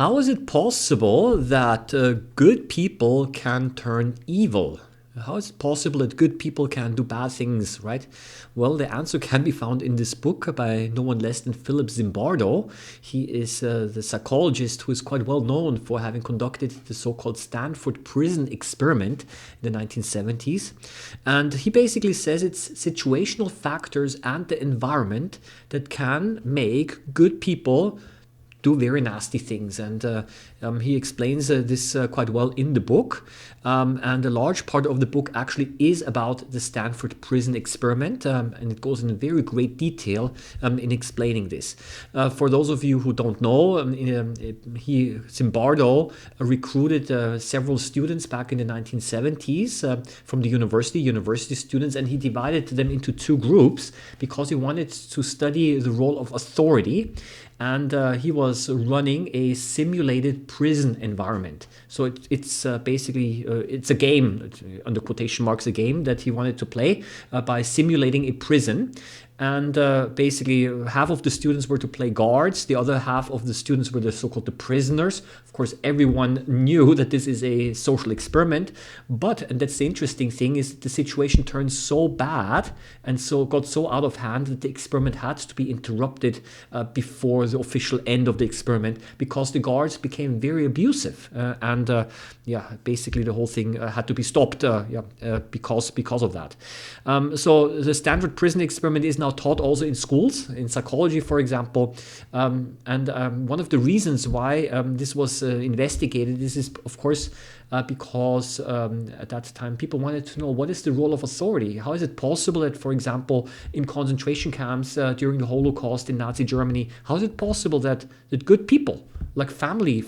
How is it possible that good people can turn evil? How is it possible that good people can do bad things, right? Well, the answer can be found in this book by no one less than Philip Zimbardo. He is the psychologist who is quite well known for having conducted the so-called Stanford Prison Experiment in the 1970s. And he basically says it's situational factors and the environment that can make good people do very nasty things, and he explains this quite well in the book, and a large part of the book actually is about the Stanford Prison Experiment, and it goes in very great detail in explaining this. For those of you who don't know, Zimbardo recruited several students back in the 1970s from the university students, and he divided them into two groups because he wanted to study the role of authority. And he was running a simulated prison environment. So it's basically, it's a game, under quotation marks, a game that he wanted to play by simulating a prison. And basically half of the students were to play guards. The other half of the students were the so-called the prisoners. Of course, everyone knew that this is a social experiment. But, and that's the interesting thing, is the situation turned so bad and so got so out of hand that the experiment had to be interrupted before the official end of the experiment, because the guards became very abusive. Basically the whole thing had to be stopped because of that. So the Stanford Prison Experiment is now taught also in schools, in psychology, for example. One of the reasons why this was investigated, this is, of course, because at that time people wanted to know, what is the role of authority? How is it possible that, for example, in concentration camps during the Holocaust in Nazi Germany, how is it possible that good people, like family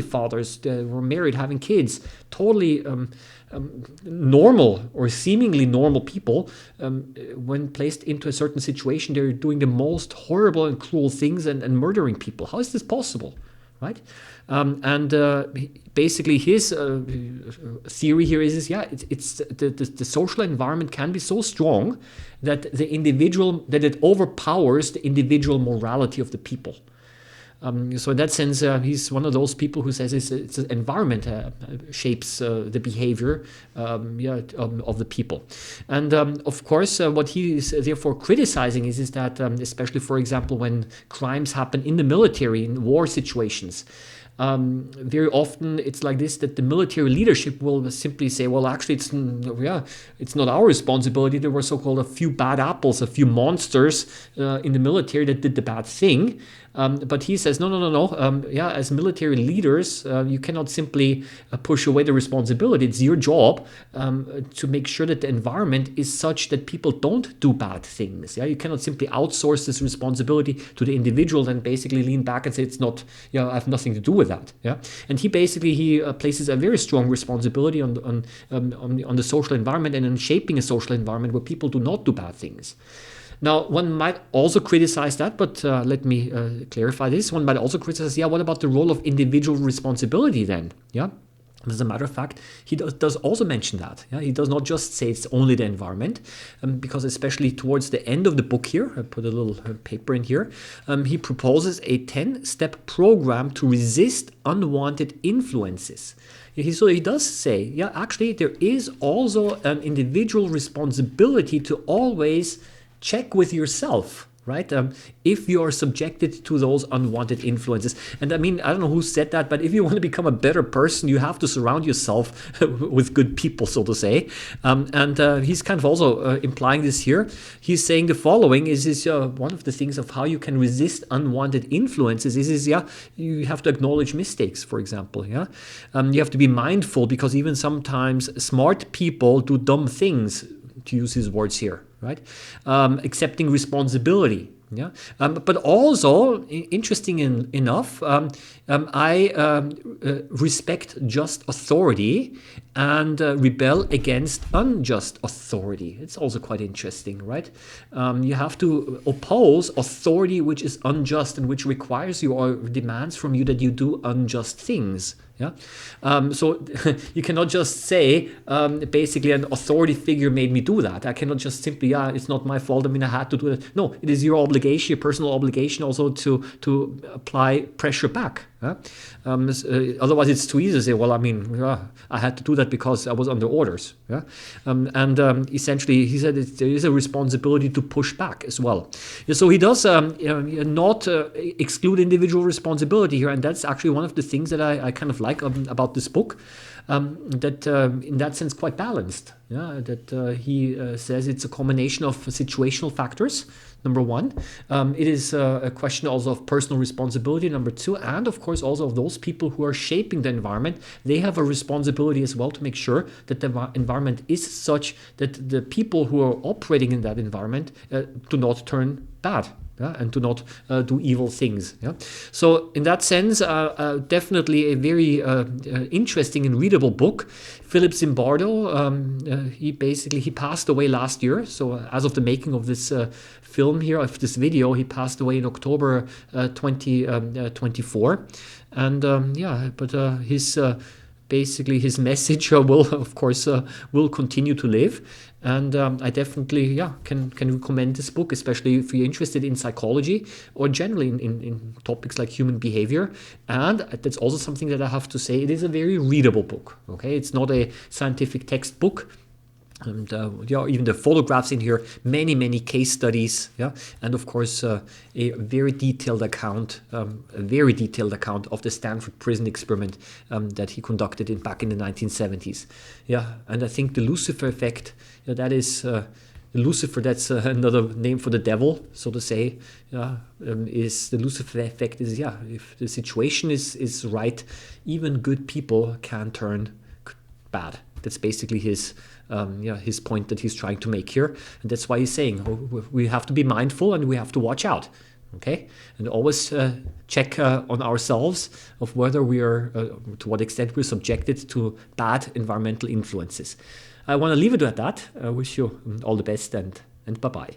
fathers, were married, having kids, totally normal or seemingly normal people, when placed into a certain situation, they're doing the most horrible and cruel things and murdering people? How is this possible, right? Basically his theory here is it's the social environment can be so strong that it overpowers the individual morality of the people. So in that sense, he's one of those people who says it's an environment shapes the behavior of the people. And of course, what he is therefore criticizing is that, especially, for example, when crimes happen in the military, in war situations, very often it's like this, that the military leadership will simply say, well, actually, it's not our responsibility. There were so-called a few bad apples, a few monsters in the military that did the bad thing. But he says, no. As military leaders, you cannot simply push away the responsibility. It's your job to make sure that the environment is such that people don't do bad things. Yeah, you cannot simply outsource this responsibility to the individual and basically lean back and say it's not. I have nothing to do with that. Yeah, and he places a very strong responsibility on the social environment and in shaping a social environment where people do not do bad things. Now, one might also criticize that, but let me clarify this. One might also criticize, what about the role of individual responsibility then? Yeah. As a matter of fact, he does also mention that. Yeah? He does not just say it's only the environment, because especially towards the end of the book here, I put a little paper in here, he proposes a 10-step program to resist unwanted influences. So he does say, actually, there is also an individual responsibility to always check with yourself, right? If you are subjected to those unwanted influences. And I mean, I don't know who said that, but if you want to become a better person, you have to surround yourself with good people, so to say. He's kind of also implying this here. He's saying the following is one of the things of how you can resist unwanted influences is you have to acknowledge mistakes, for example. You have to be mindful, because even sometimes smart people do dumb things, to use his words here, right? Accepting responsibility. But also, interesting enough, I respect just authority and rebel against unjust authority. It's also quite interesting, right? You have to oppose authority which is unjust and which requires you or demands from you that you do unjust things. So you cannot just say, basically, an authority figure made me do that. I cannot just simply, it's not my fault. I mean, I had to do it. No, it is your obligation, your personal obligation, also to apply pressure back. Yeah? Otherwise, it's too easy to say, well, I mean, I had to do that because I was under orders. Yeah? Essentially, he said there is a responsibility to push back as well. So he does not exclude individual responsibility here, and that's actually one of the things that I kind of like about this book. That in that sense quite balanced. Yeah, that he says it's a combination of situational factors, number one. It is a question also of personal responsibility, number two, and of course also of those people who are shaping the environment. They have a responsibility as well to make sure that the environment is such that the people who are operating in that environment do not turn bad. Yeah, and do not do evil things. Yeah? So in that sense, definitely a very interesting and readable book. Philip Zimbardo, he passed away last year. So as of the making of this film here, of this video, he passed away in October 2024. And his basically his message will, of course, will continue to live. And I definitely can recommend this book, especially if you're interested in psychology or generally in topics like human behavior. And that's also something that I have to say, it is a very readable book. Okay, it's not a scientific textbook. And even the photographs in here, many case studies, and of course a very detailed account, of the Stanford Prison Experiment that he conducted back in the 1970s. And I think the Lucifer Effect, that is Lucifer. That's another name for the devil, so to say. Is the Lucifer Effect? Is if the situation is right, even good people can turn bad. That's basically his point that he's trying to make here, and that's why he's saying we have to be mindful and we have to watch out. Okay, and always check on ourselves of whether we are, to what extent we're subjected to bad environmental influences. I want to leave it at that. I wish you all the best and bye bye.